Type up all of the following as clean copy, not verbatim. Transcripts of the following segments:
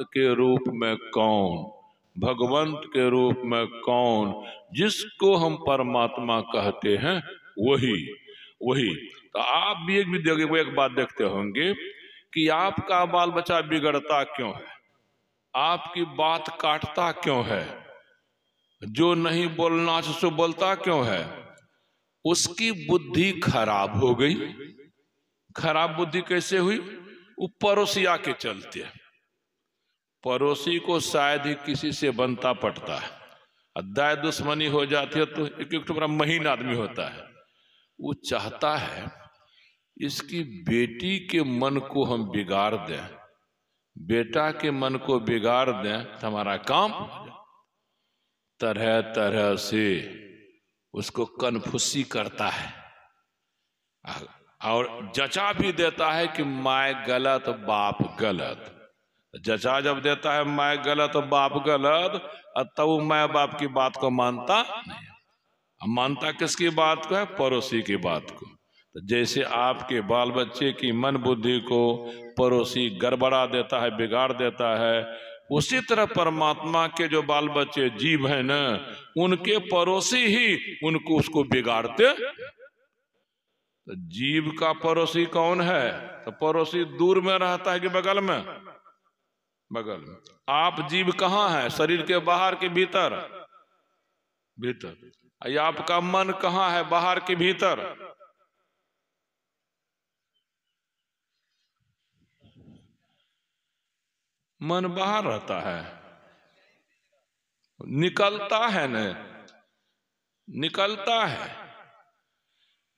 के रूप में कौन, भगवंत के रूप में कौन, जिसको हम परमात्मा कहते हैं वही वही। तो आप भी एक बात देखते होंगे कि आपका बाल बच्चा बिगड़ता क्यों है, आपकी बात काटता क्यों है, जो नहीं बोलना सो बोलता क्यों है, उसकी बुद्धि खराब हो गई। खराब बुद्धि कैसे हुई? वो पड़ोसिया के चलते। पड़ोसी को शायद ही किसी से बनता पड़ता है, दाय दुश्मनी हो जाती है तो एक बड़ा महीन आदमी होता है, वो चाहता है इसकी बेटी के मन को हम बिगाड़ दें, बेटा के मन को बिगाड़ दें तो हमारा काम। तरह तरह से उसको कन्फुसी करता है और जचा भी देता है कि माय गलत बाप गलत। जचा जब देता है माय गलत बाप गलत, तब माय बाप की बात को मानता नहीं। मानता किसकी बात को है? पड़ोसी की बात को। तो जैसे आपके बाल बच्चे की मन बुद्धि को पड़ोसी गड़बड़ा देता है, बिगाड़ देता है, उसी तरह परमात्मा के जो बाल बच्चे जीव हैं ना, उनके पड़ोसी ही उनको उसको बिगाड़ते। तो जीव का पड़ोसी कौन है? तो पड़ोसी दूर में रहता है कि बगल में? बगल में। आप जीव कहाँ है? शरीर के बाहर के भीतर? भीतर। आपका मन कहाँ है? बाहर के भीतर? मन बाहर रहता है, निकलता है न, निकलता है।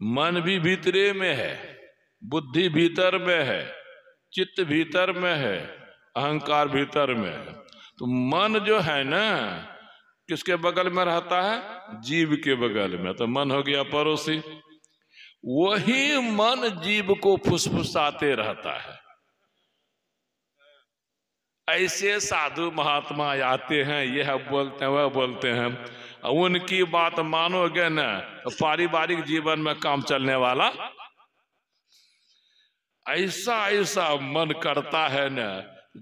मन भी भीतरे में है, बुद्धि भीतर में है, चित्त भीतर में है, अहंकार भीतर में है। तो मन जो है ना, किसके बगल में रहता है? जीव के बगल में। तो मन हो गया पड़ोसी। वही मन जीव को फुसफुसाते रहता है। ऐसे साधु महात्मा आते हैं, यह बोलते हैं वह बोलते हैं, उनकी बात मानोगे न तो पारिवारिक जीवन में काम चलने वाला। ऐसा ऐसा मन करता है न,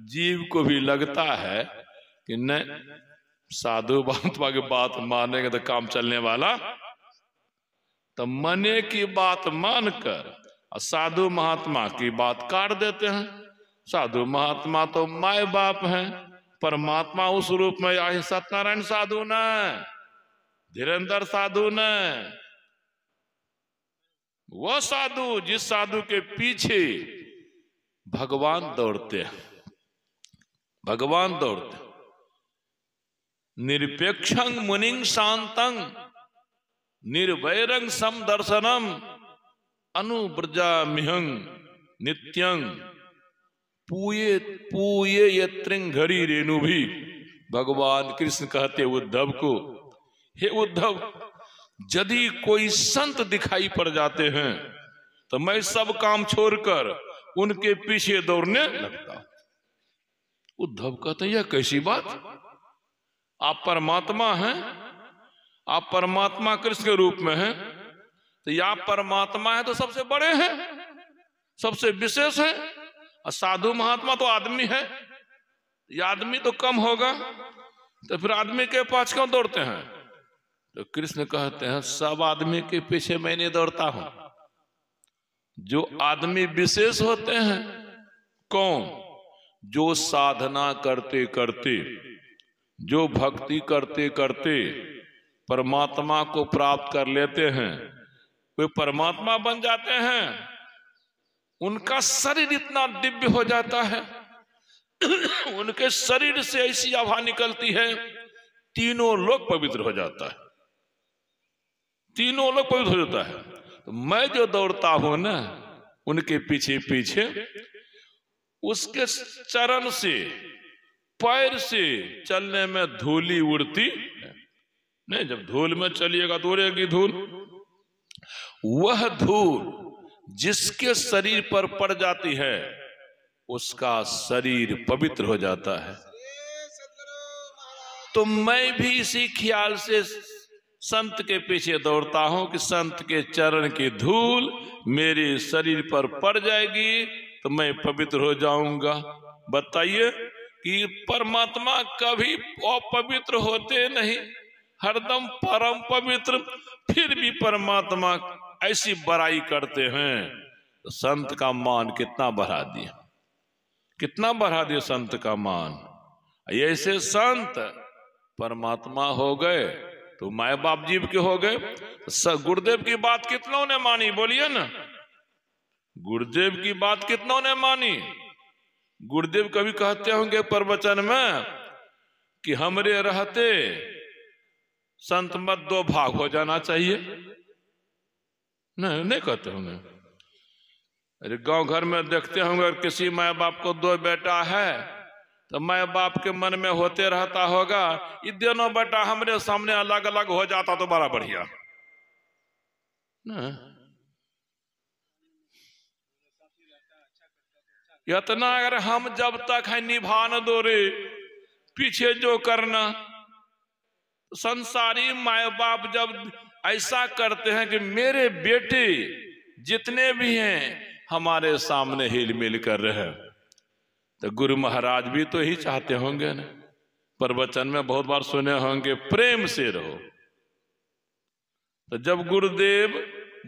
जीव को भी लगता है कि न साधु महात्मा की बात मानेंगे तो काम चलने वाला। तो मने की बात मानकर साधु महात्मा की बात काट देते हैं। साधु महात्मा तो माय बाप हैं, परमात्मा उस रूप में आए। सत्यनारायण साधु न, धीरेन्द्र साधु न, वो साधु जिस साधु के पीछे भगवान दौड़ते हैं, भगवान दौड़ते। निरपेक्षं मुनिं शांतं निर्वैरं समदर्शनम अनुब्रजाम्यहं नित्यं पूये पूये यत्रिं घड़ी रेणु भी। भगवान कृष्ण कहते उद्धव को, हे उद्धव, यदि कोई संत दिखाई पड़ जाते हैं तो मैं सब काम छोड़कर उनके पीछे दौड़ने लगता। उद्धव कहते यह कैसी बात? आप परमात्मा हैं, आप परमात्मा कृष्ण के रूप में हैं, तो या परमात्मा है तो सबसे बड़े हैं, सबसे विशेष है। और साधु महात्मा तो आदमी है, ये आदमी तो कम होगा, तो फिर आदमी के पास क्यों दौड़ते हैं? तो कृष्ण कहते हैं सब आदमी के पीछे मैं नहीं दौड़ता हूं। जो आदमी विशेष होते हैं, कौन? जो साधना करते करते, जो भक्ति करते करते परमात्मा को प्राप्त कर लेते हैं, वे परमात्मा बन जाते हैं। उनका शरीर इतना दिव्य हो जाता है, उनके शरीर से ऐसी आभा निकलती है, तीनों लोग पवित्र हो जाता है, तीनों लोग पवित्र हो जाता है। तो मैं जो दौड़ता हूं ना उनके पीछे पीछे, उसके चरण से, पैर से चलने में धूली उड़ती है। नहीं, जब धूल में चलिएगा तो उड़ेगी धूल। वह धूल जिसके शरीर पर पड़ जाती है उसका शरीर पवित्र हो जाता है। तो मैं भी इसी ख्याल से संत के पीछे दौड़ता हूं कि संत के चरण की धूल मेरे शरीर पर पड़ जाएगी तो मैं पवित्र हो जाऊंगा। बताइए, कि परमात्मा कभी अपवित्र होते नहीं, हरदम परम पवित्र, फिर भी परमात्मा ऐसी बड़ाई करते हैं। तो संत का मान कितना बढ़ा दिया, कितना बढ़ा दिया संत का मान। ऐसे संत परमात्मा हो गए तो माए बाप जीव के हो गए। गुरुदेव की बात कितनों ने मानी, बोलिए ना, गुरुदेव की बात कितनों ने मानी। गुरुदेव कभी कहते होंगे प्रवचन में कि हमरे रहते संत मत दो भाग हो जाना चाहिए, नहीं कहते होंगे। अरे गांव घर में देखते होंगे किसी माँ बाप को दो बेटा है तो माँ बाप के मन में होते रहता होगा ये दोनों बेटा हमरे सामने अलग अलग हो जाता तो बड़ा बढ़िया ना। इतना अगर हम जब तक है निभान दो रे पीछे जो करना, संसारी माए बाप जब ऐसा करते हैं कि मेरे बेटे जितने भी हैं हमारे सामने हिल मिल कर रहे, तो गुरु महाराज भी तो ही चाहते होंगे ना। प्रवचन में बहुत बार सुने होंगे प्रेम से रहो। तो जब गुरुदेव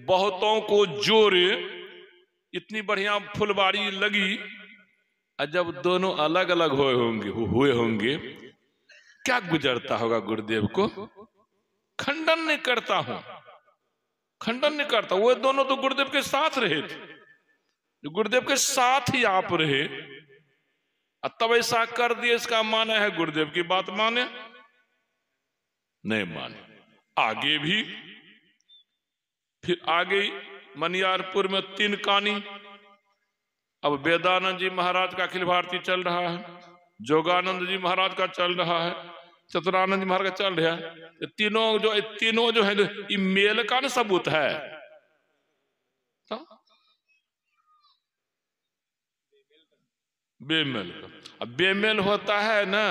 बहुतों को जोड़े, इतनी बढ़िया फुलवारी लगी, और जब दोनों अलग अलग हुए होंगे क्या गुजरता होगा गुरुदेव को। खंडन नहीं करता हूं, खंडन नहीं करता, वो दोनों तो गुरुदेव के साथ रहे थे, गुरुदेव के साथ ही आप रहे, तब ऐसा कर दिए, इसका माने है गुरुदेव की बात माने नहीं माने। आगे भी फिर आगे मनियारपुर में 3 कानी, अब वेदानंद जी महाराज का अखिल भारतीय चल रहा है, जोगानंद जी महाराज का चल रहा है, चतुरानंद जी महाराज का चल रहा है। तीनों जो है ये मेल का न सबूत है। तो बेमेल का, अब बेमेल होता है ना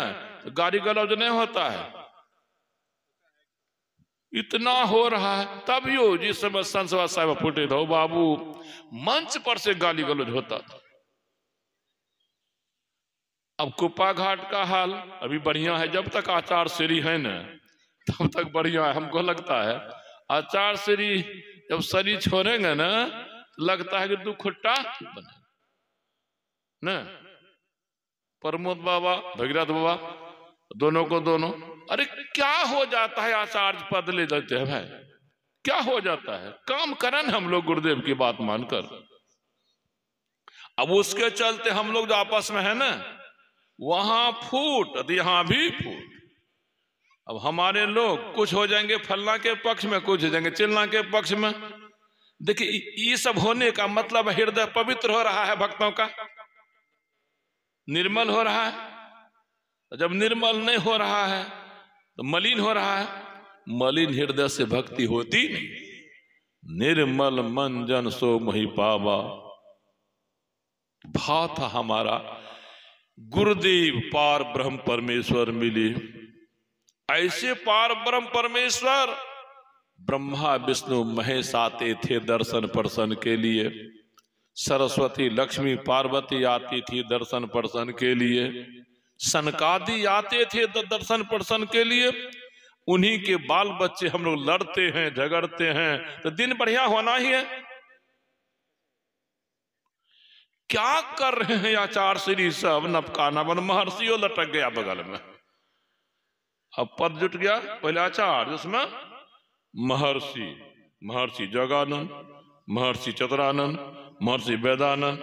तो गाली गलौज नहीं होता है। इतना हो रहा है तब यो जिस समय संसवा साहब फूटे थे बाबू मंच पर से गाली गलौज होता था। अब कुप्पा घाट का हाल अभी बढ़िया है, जब तक आचार श्री है ना तब तक बढ़िया है। हमको लगता है आचार श्री जब शरी छोड़ेंगे ना लगता है कि 2 खुट्टा बने ना। प्रमोद बाबा भगीरथ बाबा दोनों को दोनों, अरे क्या हो जाता है आचार्य पद ले देते हैं भाई, क्या हो जाता है। काम करन हम लोग गुरुदेव की बात मानकर। अब उसके चलते हम लोग जो आपस में है ना वहां फूट, यहां भी फूट। अब हमारे लोग कुछ हो जाएंगे फलना के पक्ष में, कुछ हो जाएंगे चिलना के पक्ष में। देखिए ये सब होने का मतलब हृदय पवित्र हो रहा है, भक्तों का निर्मल हो रहा है। जब निर्मल नहीं हो रहा है तो मलिन हो रहा है, मलिन हृदय से भक्ति होती नहीं। निर्मल मन जन सो मोहि पावा, भाव था हमारा गुरुदेव पार ब्रह्म परमेश्वर मिले। ऐसे पार ब्रह्म परमेश्वर ब्रह्मा विष्णु महेश आते थे दर्शन पर्शन के लिए, सरस्वती लक्ष्मी पार्वती आती थी दर्शन पर्शन के लिए, सनकादि आते थे दर्शन पर्शन के लिए। उन्हीं के बाल बच्चे हम लोग लड़ते हैं झगड़ते हैं तो दिन बढ़िया होना ही है। क्या कर रहे हैं आचार श्री सब, नपका नवन महर्षियों लटक गया बगल में। अब पद जुट गया, पहले आचार्य जिसमें महर्षि जोगानंद, महर्षि चतुरानंद, महर्षि वेदानंद,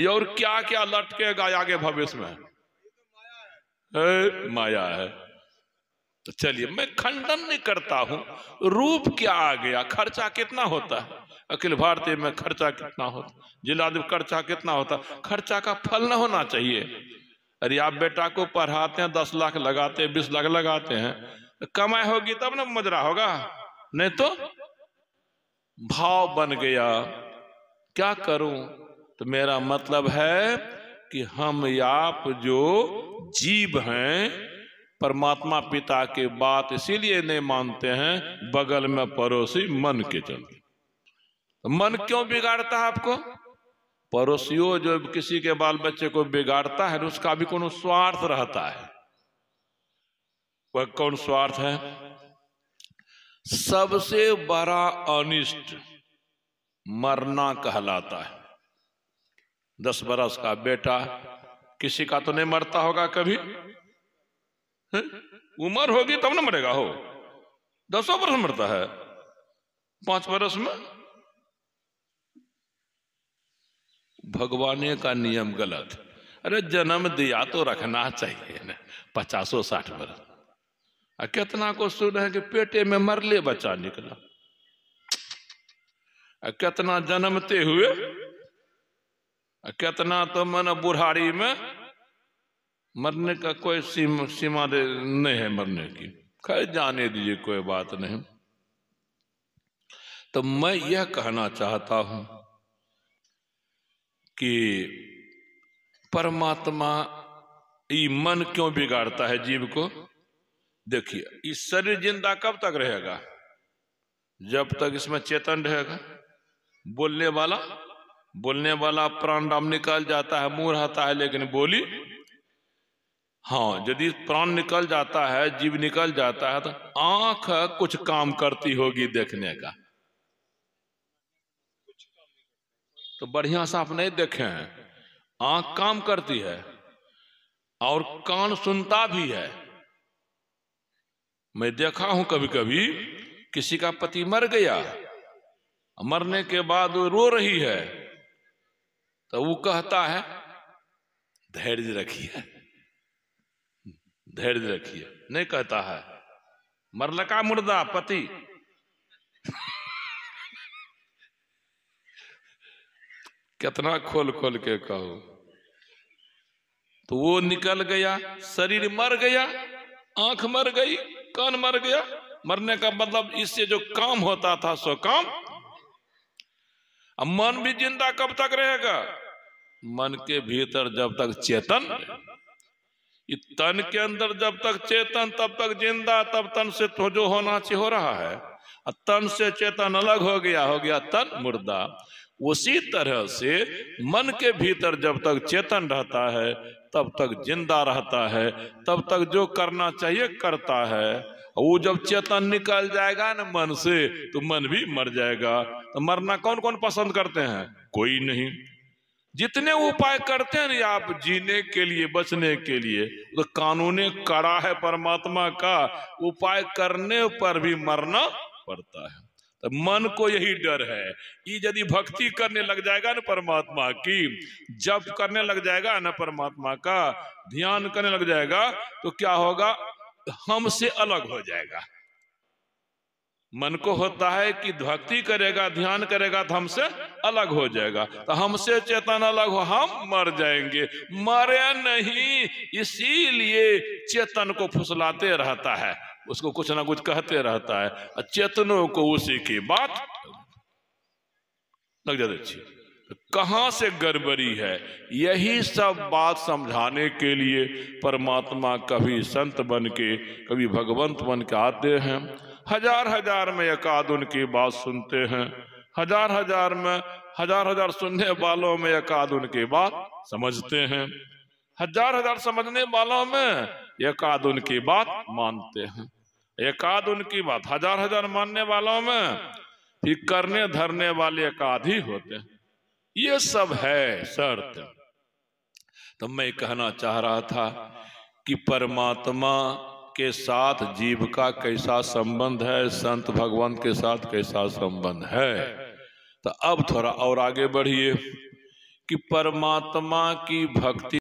और क्या क्या लटकेगा आगे भविष्य में, माया है। तो चलिए मैं खंडन नहीं करता हूं, रूप क्या आ गया, खर्चा कितना होता है अखिल भारतीय में, खर्चा कितना होता, जिलाधिपति खर्चा कितना होता, खर्चा का फल न होना चाहिए। अरे आप बेटा को पढ़ाते हैं 10 लाख लगाते हैं 20 लाख लगाते हैं, कमाई होगी तब ना मजरा होगा, नहीं तो भाव बन गया। क्या करूं, तो मेरा मतलब है कि हम आप जो जीव हैं परमात्मा पिता के बात इसीलिए नहीं मानते हैं बगल में पड़ोसी मन के चलते। तो मन क्यों बिगाड़ता है आपको, पड़ोसियों जो किसी के बाल बच्चे को बिगाड़ता है उसका भी कोनो स्वार्थ रहता है। वह कौन स्वार्थ है? सबसे बड़ा अनिष्ट मरना कहलाता है। 10 बरस का बेटा किसी का तो नहीं मरता होगा कभी, उम्र होगी तब ना मरेगा हो। 10 बरस मरता है, 5 बरस में। भगवान का नियम गलत। अरे जन्म दिया तो रखना चाहिए ना 50-60 बरस। कितना को सुन है कि पेटे में मरले बच्चा निकला, कितना जन्मते हुए, कितना तो मन बुढ़ारी में मरने का कोई सीमा नहीं है मरने की। खैर जाने दीजिए, कोई बात नहीं। तो मैं यह कहना चाहता हूं कि परमात्मा ये मन क्यों बिगाड़ता है जीव को? देखिए, इस शरीर जिंदा कब तक रहेगा? जब तक इसमें चेतन रहेगा। बोलने वाला प्राण दाम निकल जाता है, मुंह रहता है लेकिन बोली, हाँ, यदि प्राण निकल जाता है, जीव निकल जाता है, तो आंख कुछ काम करती होगी देखने का, तो बढ़िया से आप नहीं देखे हैं। आंख काम करती है और कान सुनता भी है। मैं देखा हूं कभी कभी किसी का पति मर गया, मरने के बाद वो रो रही है, तो वो कहता है धैर्य रखिए, धैर्य रखिए। नहीं कहता है मरल का मुर्दा पति। कितना खोल खोल के कहो। तो वो निकल गया, शरीर मर गया, आंख मर गई, कान मर गया। मरने का मतलब इससे जो काम होता था सो काम। अब मन भी जिंदा कब तक रहेगा? मन के भीतर जब तक चेतन, तन के अंदर जब तक चेतन तब तक जिंदा, तब तन से तो जो होना चाहिए हो रहा है। तन से चेतन अलग हो गया तन मुर्दा। उसी तरह से मन के भीतर जब तक चेतन रहता है तब तक जिंदा रहता है, तब तक जो करना चाहिए करता है। वो जब चेतन निकल जाएगा ना मन से, तो मन भी मर जाएगा। तो मरना कौन कौन पसंद करते हैं? कोई नहीं। जितने उपाय करते हैं ना आप जीने के लिए, बचने के लिए, तो कानून कड़ा है परमात्मा का, उपाय करने पर भी मरना पड़ता है। तो मन को यही डर है। ये यदि भक्ति करने लग जाएगा ना परमात्मा की, जप करने लग जाएगा ना परमात्मा का, ध्यान करने लग जाएगा, तो क्या होगा? हमसे अलग हो जाएगा। मन को होता है कि भक्ति करेगा, ध्यान करेगा तो हमसे अलग हो जाएगा। तो हमसे चेतन अलग हो, हम मर जाएंगे। मरे नहीं, इसीलिए चेतन को फुसलाते रहता है, उसको कुछ ना कुछ कहते रहता है। चेतनों को उसी की बात लग जाती अच्छी। तो कहां से गड़बड़ी है? यही सब बात समझाने के लिए परमात्मा कभी संत बन के, कभी भगवंत बन के आते हैं। हजार में एकाध उनकी बात सुनते हैं। हजार सुनने वालों में एकाध उनकी बात समझते हैं। हजार समझने वालों में एकाध उनकी बात मानते हैं। एकाध उनकी बात हजार मानने वालों में फिर करने धरने वाले एकाध ही होते हैं। ये सब है शर्त। तो मैं कहना चाह रहा था कि परमात्मा के साथ जीव का कैसा संबंध है, संत भगवान के साथ कैसा संबंध है। तो अब थोड़ा और आगे बढ़िए कि परमात्मा की भक्ति